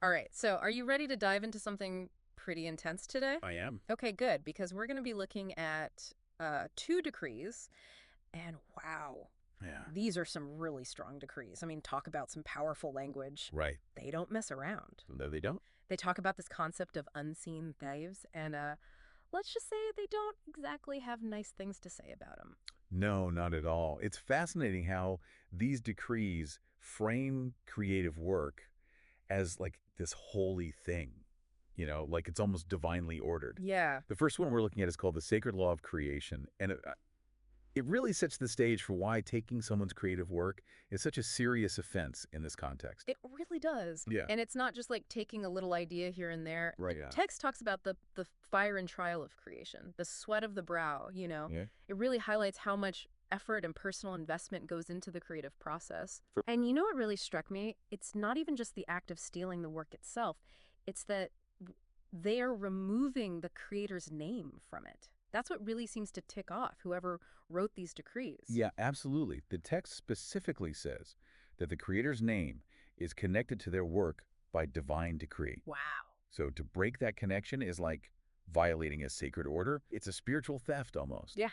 All right, so are you ready to dive into something pretty intense today? I am. Okay, good, because we're going to be looking at two decrees, and wow, Yeah. these are some really strong decrees. I mean, talk about some powerful language. Right. They don't mess around. No, they don't. They talk about this concept of unseen thieves, and let's just say they don't exactly have nice things to say about them. No, not at all. It's fascinating how these decrees frame creative work as like this holy thing, like it's almost divinely ordered. Yeah. The first one we're looking at is called the sacred law of creation. And it really sets the stage for why taking someone's creative work is such a serious offense in this context. It really does. Yeah. And it's not just like taking a little idea here and there. Right. The Yeah. text talks about the fire and trial of creation, the sweat of the brow. Yeah. It really highlights how much effort and personal investment goes into the creative process. For- And you know what really struck me? It's not even just the act of stealing the work itself. It's that they are removing the creator's name from it. That's what really seems to tick off whoever wrote these decrees. Yeah, absolutely. The text specifically says that the creator's name is connected to their work by divine decree. Wow. So to break that connection is like violating a sacred order. It's a spiritual theft almost. Yeah.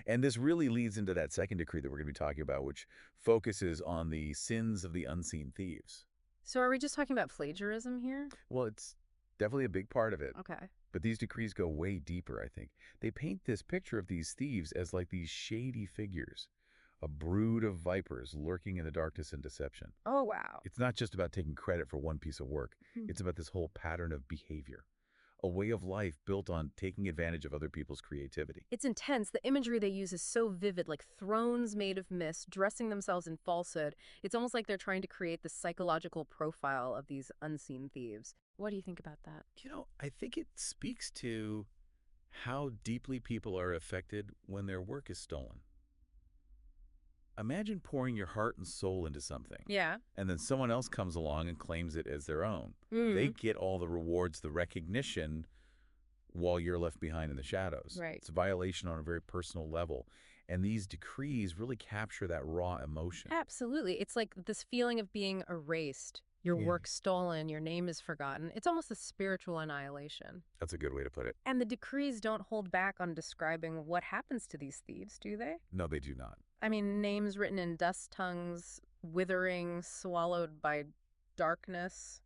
And this really leads into that second decree that we're going to be talking about, which focuses on the sins of the unseen thieves. So are we just talking about plagiarism here? Well, it's definitely a big part of it. Okay. But these decrees go way deeper, I think. They paint this picture of these thieves as like these shady figures, a brood of vipers lurking in the darkness and deception. Oh, wow. It's not just about taking credit for one piece of work. It's about this whole pattern of behavior, a way of life built on taking advantage of other people's creativity. It's intense. The imagery they use is so vivid, like thrones made of mist, dressing themselves in falsehood. It's almost like they're trying to create the psychological profile of these unseen thieves. What do you think about that? I think it speaks to how deeply people are affected when their work is stolen. Imagine pouring your heart and soul into something, Yeah. and then someone else comes along and claims it as their own. Mm. They get all the rewards, the recognition, while you're left behind in the shadows. Right. It's a violation on a very personal level. And these decrees really capture that raw emotion. Absolutely. It's like this feeling of being erased, your Yeah. work stolen, your name is forgotten. It's almost a spiritual annihilation. That's a good way to put it. And the decrees don't hold back on describing what happens to these thieves, do they? No, they do not. I mean, names written in dust tongues, withering, swallowed by darkness.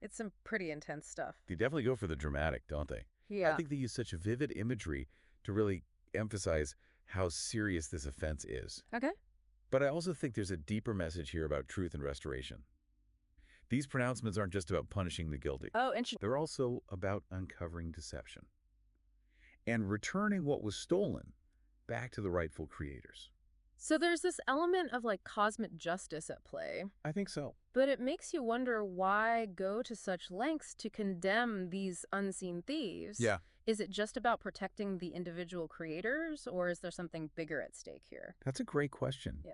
It's some pretty intense stuff. They definitely go for the dramatic, don't they? Yeah. I think they use such vivid imagery to really emphasize how serious this offense is. Okay. But I also think there's a deeper message here about truth and restoration. These pronouncements aren't just about punishing the guilty. Oh, interesting. They're also about uncovering deception and returning what was stolen back to the rightful creators. So there's this element of like cosmic justice at play, I think so. but it makes you wonder why go to such lengths to condemn these unseen thieves? Yeah. Is it just about protecting the individual creators, or is there something bigger at stake here? That's a great question. Yeah.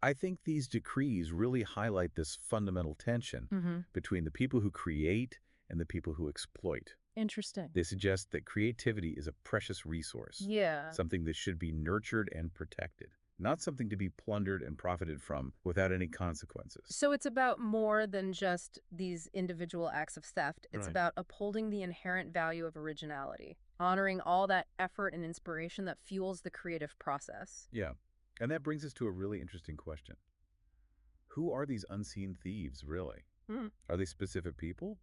I think these decrees really highlight this fundamental tension between the people who create and the people who exploit. Interesting. They suggest that creativity is a precious resource, Yeah. something that should be nurtured and protected, not something to be plundered and profited from without any consequences. So it's about more than just these individual acts of theft. It's Right. about upholding the inherent value of originality, honoring all that effort and inspiration that fuels the creative process. Yeah. And that brings us to a really interesting question. Who are these unseen thieves, really? Hmm. Are they specific people?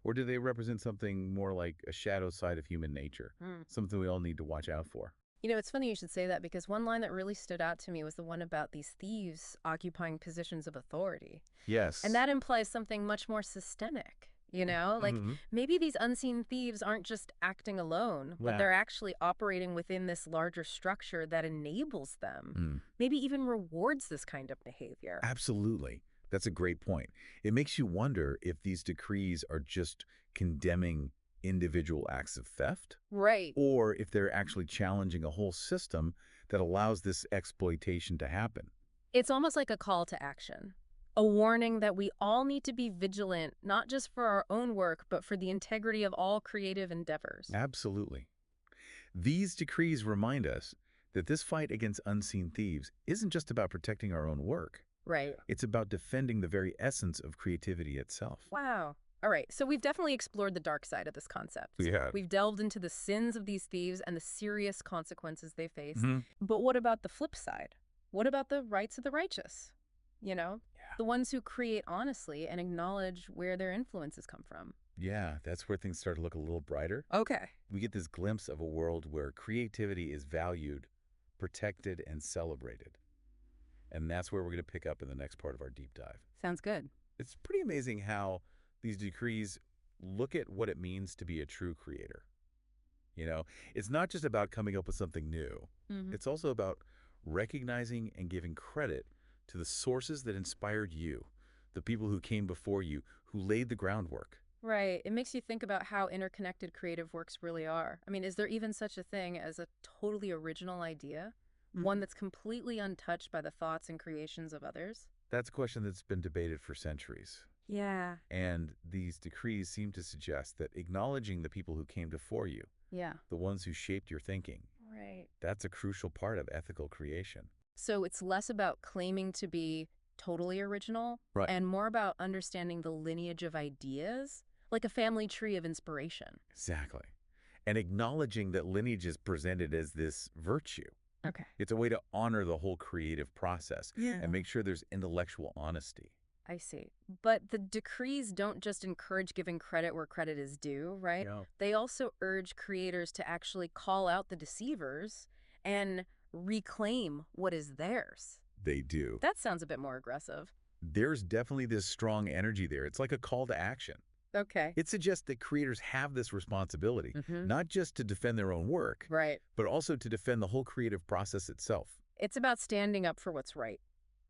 Or do they represent something more like a shadow side of human nature, something we all need to watch out for? You know, it's funny you should say that because one line that really stood out to me was the one about these thieves occupying positions of authority. Yes. And that implies something much more systemic, Like maybe these unseen thieves aren't just acting alone, but Yeah. they're actually operating within this larger structure that enables them, maybe even rewards this kind of behavior. Absolutely. That's a great point. It makes you wonder if these decrees are just condemning individual acts of theft, Right. or if they're actually challenging a whole system that allows this exploitation to happen. It's almost like a call to action, a warning that we all need to be vigilant, not just for our own work, but for the integrity of all creative endeavors. Absolutely. These decrees remind us that this fight against unseen thieves isn't just about protecting our own work. Right. It's about defending the very essence of creativity itself. Wow. All right, so we've definitely explored the dark side of this concept. Yeah. We've delved into the sins of these thieves and the serious consequences they face. Hmm. But what about the flip side? What about the rights of the righteous? You know, the ones who create honestly and acknowledge where their influences come from. Yeah, that's where things start to look a little brighter. Okay. We get this glimpse of a world where creativity is valued, protected, and celebrated. And that's where we're going to pick up in the next part of our deep dive. Sounds good. It's pretty amazing how these decrees look at what it means to be a true creator. You know, it's not just about coming up with something new. Mm-hmm. It's also about recognizing and giving credit to the sources that inspired you, the people who came before you, who laid the groundwork. Right. It makes you think about how interconnected creative works really are. I mean, is there even such a thing as a totally original idea? One that's completely untouched by the thoughts and creations of others? That's a question that's been debated for centuries. Yeah. And these decrees seem to suggest that acknowledging the people who came before you, Yeah. the ones who shaped your thinking, Right. that's a crucial part of ethical creation. So it's less about claiming to be totally original Right. and more about understanding the lineage of ideas, like a family tree of inspiration. Exactly. And acknowledging that lineage is presented as this virtue. Okay. It's a way to honor the whole creative process Yeah. and make sure there's intellectual honesty. I see. But the decrees don't just encourage giving credit where credit is due, right? Yeah. They also urge creators to actually call out the deceivers and reclaim what is theirs. They do. That sounds a bit more aggressive. There's definitely this strong energy there. It's like a call to action. Okay. It suggests that creators have this responsibility, Mm-hmm. not just to defend their own work, Right. but also to defend the whole creative process itself. It's about standing up for what's right,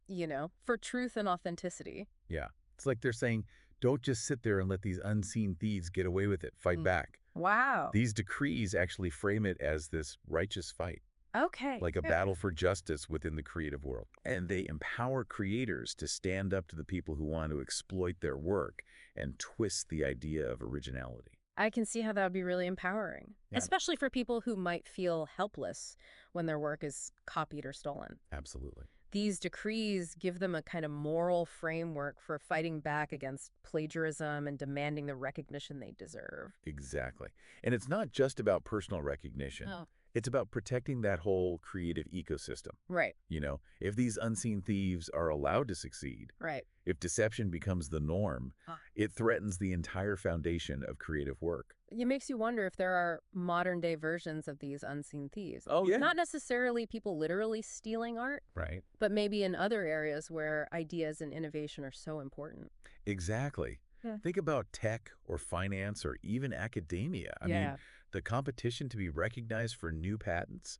you know, for truth and authenticity. Yeah. It's like they're saying, don't just sit there and let these unseen thieves get away with it. Fight back. Wow. These decrees actually frame it as this righteous fight, Okay. like a battle for justice within the creative world. And they empower creators to stand up to the people who want to exploit their work and twist the idea of originality. I can see how that would be really empowering, Yeah. especially for people who might feel helpless when their work is copied or stolen. Absolutely. These decrees give them a kind of moral framework for fighting back against plagiarism and demanding the recognition they deserve. Exactly. And it's not just about personal recognition. Oh. It's about protecting that whole creative ecosystem. Right, You know, if these unseen thieves are allowed to succeed, right. if deception becomes the norm, it threatens the entire foundation of creative work. It makes you wonder if there are modern-day versions of these unseen thieves. Oh, yeah. Not necessarily people literally stealing art, Right. but maybe in other areas where ideas and innovation are so important. Exactly. Yeah. Think about tech or finance or even academia. I mean, the competition to be recognized for new patents,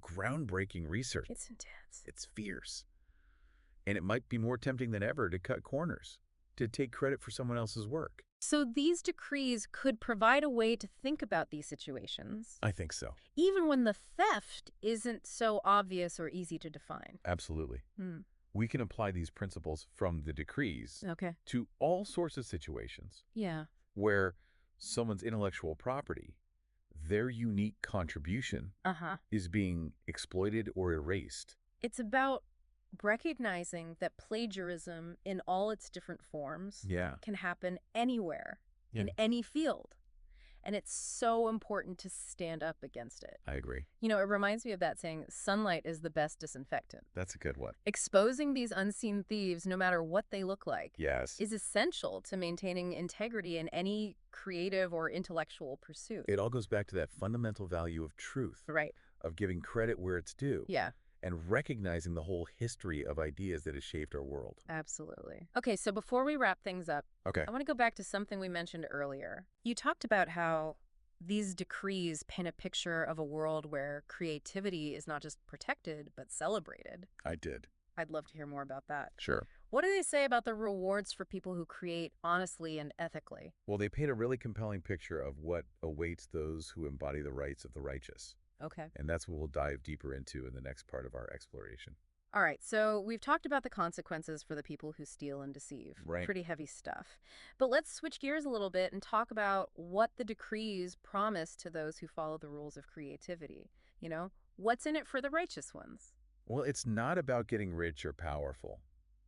groundbreaking research, It's intense. it's fierce. And it might be more tempting than ever to cut corners, to take credit for someone else's work. So these decrees could provide a way to think about these situations, I think so. even when the theft isn't so obvious or easy to define. Absolutely. Hmm. We can apply these principles from the decrees Okay. to all sorts of situations Yeah. where someone's intellectual property, their unique contribution, Uh-huh. is being exploited or erased. It's about recognizing that plagiarism in all its different forms Yeah. can happen anywhere, in Yeah. any field. And it's so important to stand up against it. I agree. You know, it reminds me of that saying, sunlight is the best disinfectant. That's a good one. Exposing these unseen thieves, no matter what they look like, Yes. is essential to maintaining integrity in any creative or intellectual pursuit. It all goes back to that fundamental value of truth, Right. of giving credit where it's due, Yeah, and recognizing the whole history of ideas that has shaped our world. absolutely. Okay, so before we wrap things up, Okay. I want to go back to something we mentioned earlier. You talked about how these decrees paint a picture of a world where creativity is not just protected, but celebrated. I did. I'd love to hear more about that. Sure. What do they say about the rewards for people who create honestly and ethically? Well, they paint a really compelling picture of what awaits those who embody the rights of the righteous. Okay. And that's what we'll dive deeper into in the next part of our exploration. All right, so we've talked about the consequences for the people who steal and deceive. Right. Pretty heavy stuff. But let's switch gears a little bit and talk about what the decrees promise to those who follow the rules of creativity. You know, what's in it for the righteous ones? Well, it's not about getting rich or powerful.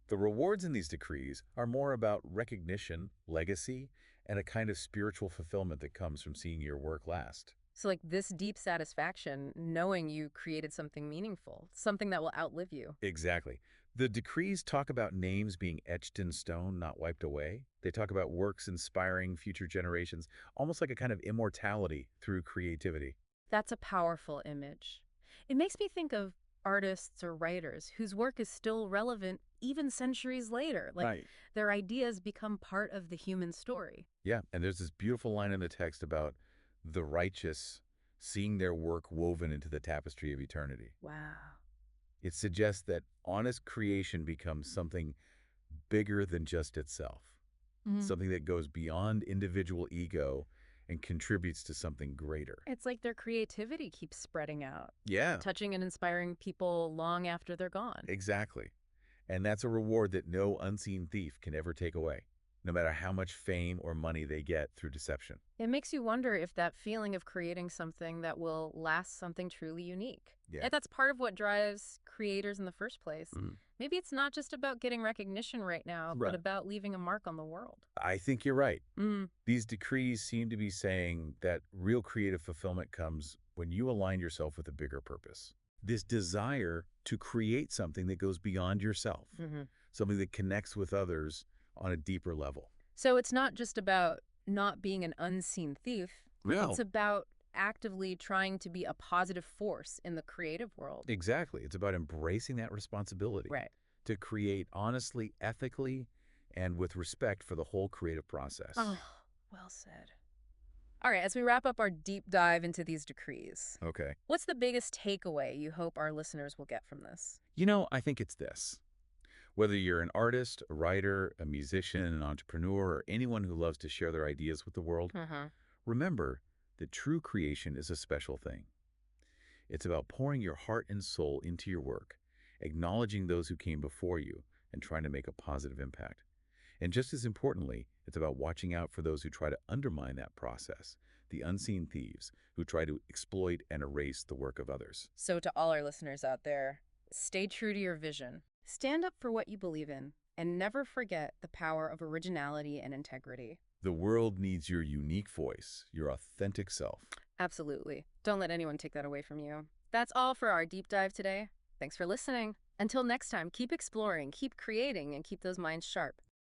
The rewards in these decrees are more about recognition, legacy, and a kind of spiritual fulfillment that comes from seeing your work last. So like this deep satisfaction, knowing you created something meaningful, something that will outlive you. Exactly. The decrees talk about names being etched in stone, not wiped away. They talk about works inspiring future generations, almost like a kind of immortality through creativity. That's a powerful image. It makes me think of artists or writers whose work is still relevant even centuries later. Like Right. their ideas become part of the human story. Yeah, and there's this beautiful line in the text about the righteous seeing their work woven into the tapestry of eternity. Wow. It suggests that honest creation becomes something bigger than just itself, something that goes beyond individual ego and contributes to something greater. It's like their creativity keeps spreading out, Yeah, touching and inspiring people long after they're gone. exactly. And that's a reward that no unseen thief can ever take away, no matter how much fame or money they get through deception. It makes you wonder if that feeling of creating something that will last something truly unique. Yeah. If that's part of what drives creators in the first place. Mhm. Maybe it's not just about getting recognition right now, Right. but about leaving a mark on the world. I think you're right. Mm. These decrees seem to be saying that real creative fulfillment comes when you align yourself with a bigger purpose. This desire to create something that goes beyond yourself, something that connects with others on a deeper level. So it's not just about not being an unseen thief. No. It's about actively trying to be a positive force in the creative world. Exactly. It's about embracing that responsibility Right. to create honestly, ethically, and with respect for the whole creative process. Oh, well said. All right, as we wrap up our deep dive into these decrees, Okay. what's the biggest takeaway you hope our listeners will get from this? I think it's this. Whether you're an artist, a writer, a musician, an entrepreneur, or anyone who loves to share their ideas with the world, remember that true creation is a special thing. It's about pouring your heart and soul into your work, acknowledging those who came before you, and trying to make a positive impact. And just as importantly, it's about watching out for those who try to undermine that process, the unseen thieves who try to exploit and erase the work of others. So, to all our listeners out there, stay true to your vision. Stand up for what you believe in, and never forget the power of originality and integrity. The world needs your unique voice, your authentic self. Absolutely. Don't let anyone take that away from you. That's all for our deep dive today. Thanks for listening. Until next time, keep exploring, keep creating, and keep those minds sharp.